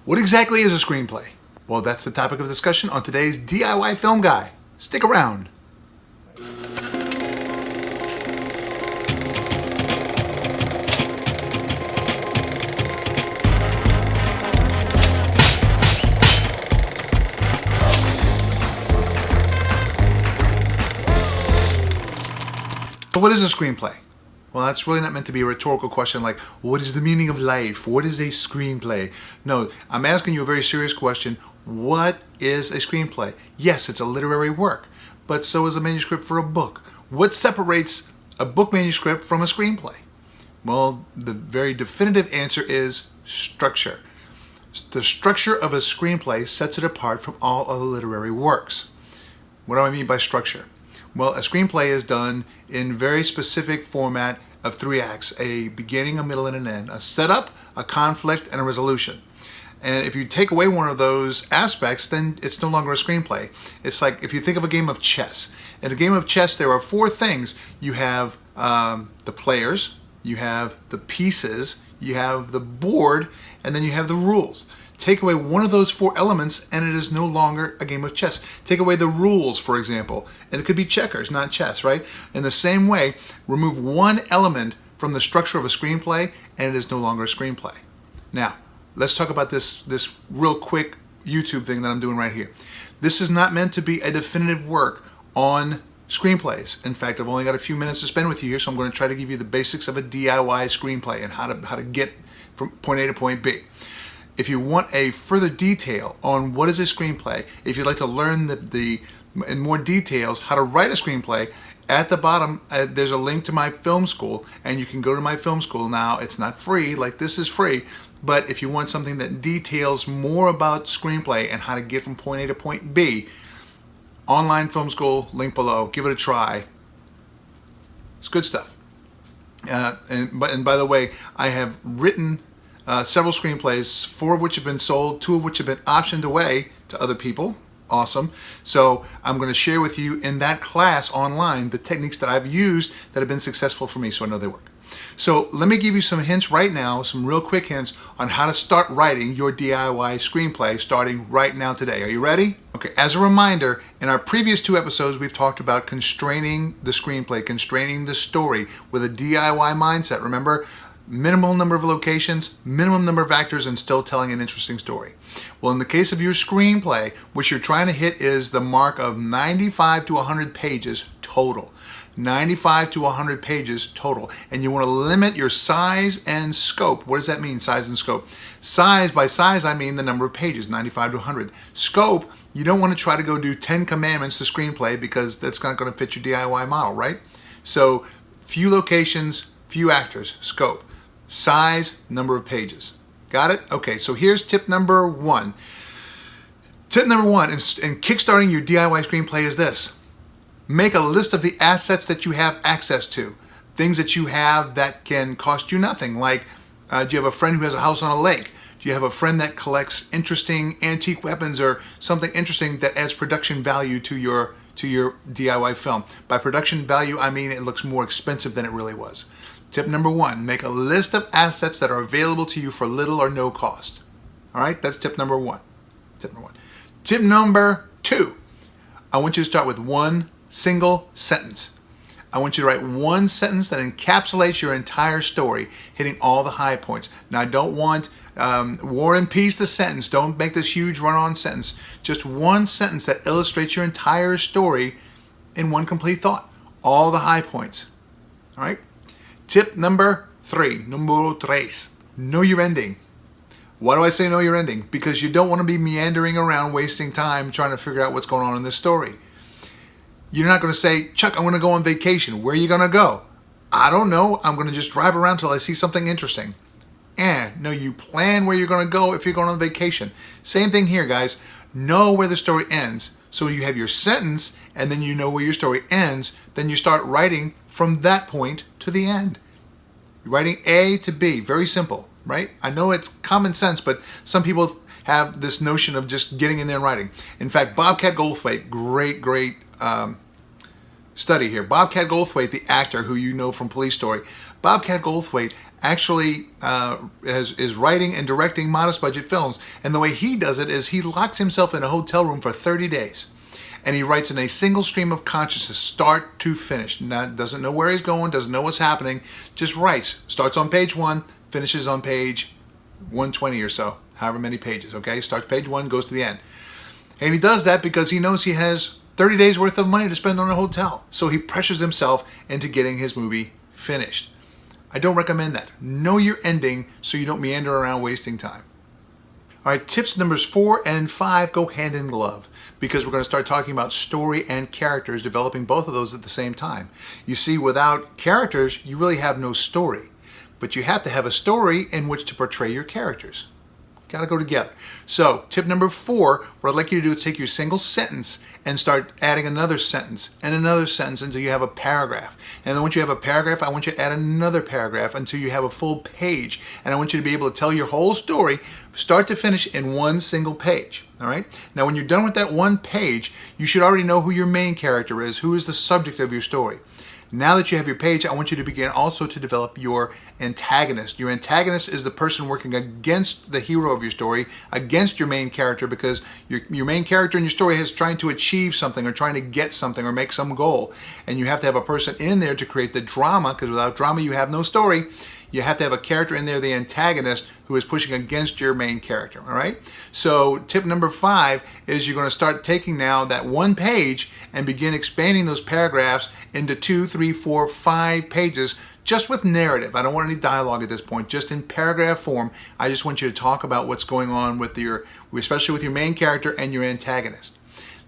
What exactly is a screenplay? Well, that's the topic of discussion on today's DIY Film Guy. Stick around. So what is a screenplay? Well, that's really not meant to be a rhetorical question like, what is the meaning of life? What is a screenplay? No, I'm asking you a very serious question. What is a screenplay? Yes, it's a literary work, but so is a manuscript for a book. What separates a book manuscript from a screenplay? Well, the very definitive answer is structure. The structure of a screenplay sets it apart from all other literary works. What do I mean by structure? Well, a screenplay is done in very specific format of 3 acts, a beginning, a middle, and an end, a setup, a conflict, and a resolution. And if you take away one of those aspects, then it's no longer a screenplay. It's like if you think of a game of chess. In a game of chess, there are 4 things. You have the players, you have the pieces, you have the board, and then you have the rules. Take away one of those 4 elements and it is no longer a game of chess. Take away the rules, for example, and it could be checkers, not chess, right? In the same way, remove one element from the structure of a screenplay and it is no longer a screenplay. Now, let's talk about this real quick YouTube thing that I'm doing right here. This is not meant to be a definitive work on screenplays. In fact, I've only got a few minutes to spend with you here, so I'm going to try to give you the basics of a DIY screenplay and how to get from point A to point B. If you want a further detail on what is a screenplay, if you'd like to learn in more details how to write a screenplay, at the bottom there's a link to my film school, and you can go to my film school. Now, it's not free, like this is free, but if you want something that details more about screenplay and how to get from point A to point B, online film school, link below, give it a try. It's good stuff. And by the way, I have written several screenplays, 4 of which have been sold, 2 of which have been optioned away to other people. Awesome. So I'm going to share with you in that class online the techniques that I've used that have been successful for me, so I know they work. So let me give you some hints right now, some real quick hints on how to start writing your DIY screenplay starting right now today. Are you ready? Okay, as a reminder, in our previous 2 episodes, we've talked about constraining the screenplay, constraining the story with a DIY mindset. Remember? Minimal number of locations, minimum number of actors, and still telling an interesting story. Well, in the case of your screenplay, what you're trying to hit is the mark of 95 to 100 pages total. 95 to 100 pages total. And you want to limit your size and scope. What does that mean, size and scope? Size, by size, I mean the number of pages, 95 to 100. Scope, you don't want to try to go do 10 commandments to screenplay because that's not going to fit your DIY model, right? So, few locations, few actors, scope. Size, number of pages. Got it? Okay, so here's tip number 1. Tip number 1 in kickstarting your DIY screenplay is this. Make a list of the assets that you have access to. Things that you have that can cost you nothing. Like, do you have a friend who has a house on a lake? Do you have a friend that collects interesting antique weapons or something interesting that adds production value to your DIY film? By production value, I mean it looks more expensive than it really was. Tip number 1, make a list of assets that are available to you for little or no cost. All right, that's tip number 1. Tip number 1. Tip number 2, I want you to start with one single sentence. I want you to write one sentence that encapsulates your entire story, hitting all the high points. Now, I don't want War and Peace the sentence. Don't make this huge run-on sentence. Just one sentence that illustrates your entire story in one complete thought. All the high points. All right? Tip number 3, numero 3, know your ending. Why do I say know your ending? Because you don't want to be meandering around wasting time trying to figure out what's going on in this story. You're not going to say, Chuck, I'm going to go on vacation. Where are you going to go? I don't know. I'm going to just drive around till I see something interesting. No, you plan where you're going to go if you're going on vacation. Same thing here, guys. Know where the story ends. So you have your sentence, and then you know where your story ends. Then you start writing from that point to the end. You're writing A to B. Very simple, right? I know it's common sense, but some people have this notion of just getting in there and writing. In fact, Bobcat Goldthwait, great study here. Bobcat Goldthwait, the actor who you know from Police Story, Bobcat Goldthwait actually is writing and directing modest budget films. And the way he does it is he locks himself in a hotel room for 30 days. And he writes in a single stream of consciousness, start to finish. Doesn't know where he's going, doesn't know what's happening, just writes. Starts on page 1, finishes on page 120 or so, however many pages, okay? Starts page 1, goes to the end. And he does that because he knows he has 30 days worth of money to spend on a hotel. So he pressures himself into getting his movie finished. I don't recommend that. Know your ending so you don't meander around wasting time. All right, tips numbers 4 and 5 go hand in glove because we're going to start talking about story and characters, developing both of those at the same time. You see, without characters, you really have no story. But you have to have a story in which to portray your characters. Got to go together. So, tip number 4, what I'd like you to do is take your single sentence and start adding another sentence and another sentence until you have a paragraph. And then once you have a paragraph, I want you to add another paragraph until you have a full page. And I want you to be able to tell your whole story, start to finish, in one single page. All right? Now, when you're done with that one page, you should already know who your main character is, who is the subject of your story. Now that you have your page, I want you to begin also to develop your antagonist. Your antagonist is the person working against the hero of your story, against your main character, because your main character in your story is trying to achieve something or trying to get something or make some goal. And you have to have a person in there to create the drama, because without drama you have no story. You have to have a character in there, the antagonist, who is pushing against your main character, all right? So tip number 5 is you're going to start taking now that one page and begin expanding those paragraphs into 2, 3, 4, 5 pages just with narrative. I don't want any dialogue at this point, just in paragraph form. I just want you to talk about what's going on with especially with your main character and your antagonist.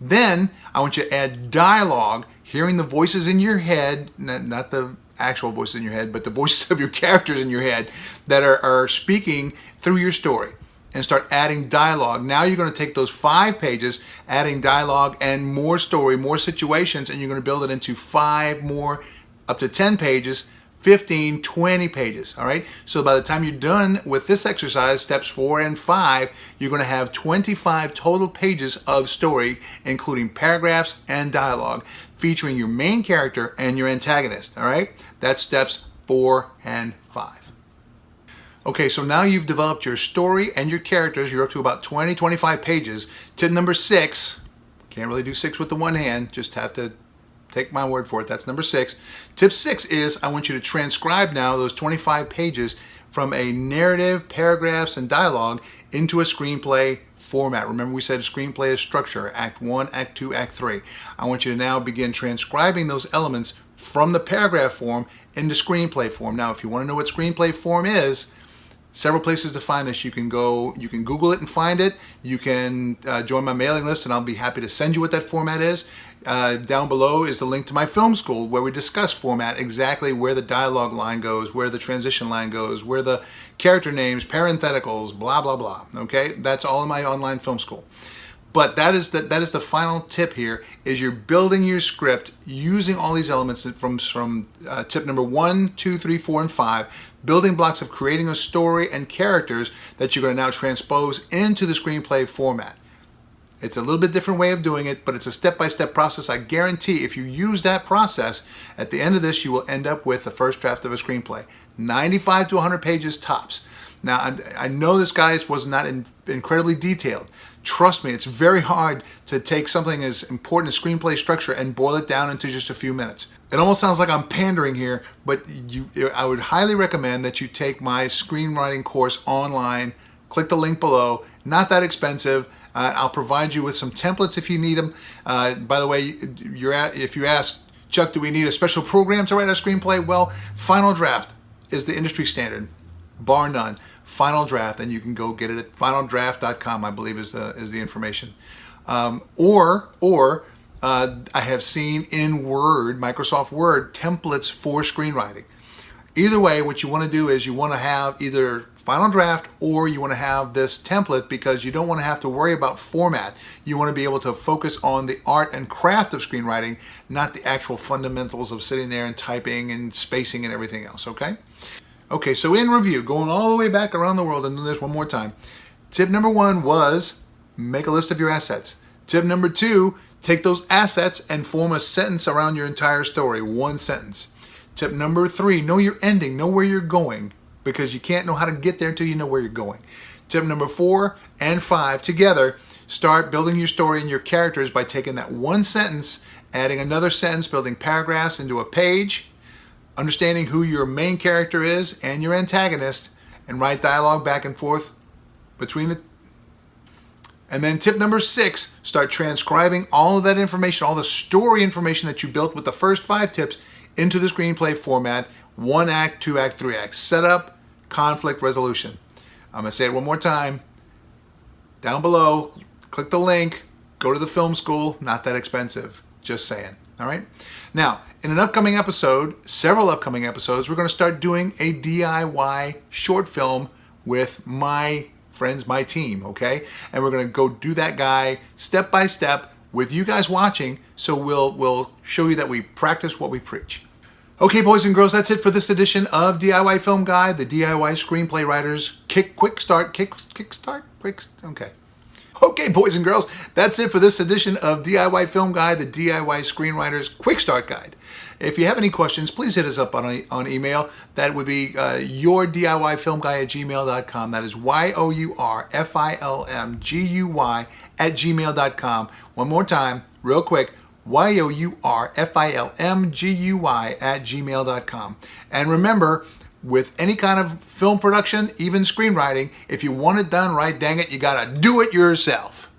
Then I want you to add dialogue, hearing the voices in your head, not the actual voices in your head, but the voices of your characters in your head that are speaking through your story, and start adding dialogue. Now you're going to take those 5 pages, adding dialogue and more story, more situations, and you're going to build it into 5 more, up to 10 pages, 15, 20 pages, all right? So by the time you're done with this exercise, steps 4 and 5, you're going to have 25 total pages of story, including paragraphs and dialogue, featuring your main character and your antagonist, all right? That's steps 4 and 5. Okay, so now you've developed your story and your characters. You're up to about 20, 25 pages. Tip number 6, can't really do 6 with the one hand, just have to take my word for it. That's number 6. Tip 6 is I want you to transcribe now those 25 pages from a narrative, paragraphs, and dialogue into a screenplay format. Remember, we said a screenplay is structure, Act 1, Act 2, Act 3. I want you to now begin transcribing those elements from the paragraph form into screenplay form. Now, if you want to know what screenplay form is, several places to find this. You can Google it and find it. You can join my mailing list and I'll be happy to send you what that format is. Down below is the link to my film school where we discuss format, exactly where the dialogue line goes, where the transition line goes, where the character names, parentheticals, blah, blah, blah. Okay, that's all in my online film school. But that is the final tip here, is you're building your script using all these elements from tip number 1, 2, 3, 4, and 5, building blocks of creating a story and characters that you're going to now transpose into the screenplay format. It's a little bit different way of doing it, but it's a step-by-step process. I guarantee if you use that process, at the end of this, you will end up with the first draft of a screenplay. 95 to 100 pages tops. Now, I know this, guys, was not incredibly detailed. Trust me, it's very hard to take something as important as screenplay structure and boil it down into just a few minutes. It almost sounds like I'm pandering here, but I would highly recommend that you take my screenwriting course online. Click the link below. Not that expensive. I'll provide you with some templates if you need them. By the way, if you ask, Chuck, do we need a special program to write a screenplay? Well, Final Draft is the industry standard, bar none. Final Draft, and you can go get it at finaldraft.com, I believe is the information. Or I have seen in Word, Microsoft Word, templates for screenwriting. Either way, what you want to do is you want to have either Final Draft or you want to have this template, because you don't want to have to worry about format. You want to be able to focus on the art and craft of screenwriting, not the actual fundamentals of sitting there and typing and spacing and everything else, okay? Okay, so in review, going all the way back around the world and do this one more time. Tip number 1 was make a list of your assets. Tip number 2, take those assets and form a sentence around your entire story, one sentence. Tip number 3, know your ending, know where you're going. because you can't know how to get there until you know where you're going. Tip number 4 and 5 together, start building your story and your characters by taking that one sentence, adding another sentence, building paragraphs into a page, understanding who your main character is and your antagonist, and write dialogue back and forth between the. And then tip number 6, start transcribing all of that information, all the story information that you built with the first 5 tips into the screenplay format. 1 act, 2 act, 3 act. Setup, conflict resolution. I'm going to say it one more time. Down below, click the link, go to the film school, not that expensive. Just saying. All right? Now, in an upcoming episode, several upcoming episodes, we're going to start doing a DIY short film with my friends, my team, okay? And we're going to go do that guy step by step with you guys watching, so we'll show you that we practice what we preach. Okay, boys and girls, that's it for this edition of DIY Film Guy, the DIY Screenplay Writers Quick Start. Okay. Okay, boys and girls, that's it for this edition of DIY Film Guy, the DIY Screenwriters Quick Start Guide. If you have any questions, please hit us up on email. That would be yourdiyfilmguy@gmail.com. That is yourfilmguy@gmail.com. One more time, real quick, yourfilmguy@gmail.com. And remember, with any kind of film production, even screenwriting, if you want it done right, dang it, you gotta do it yourself.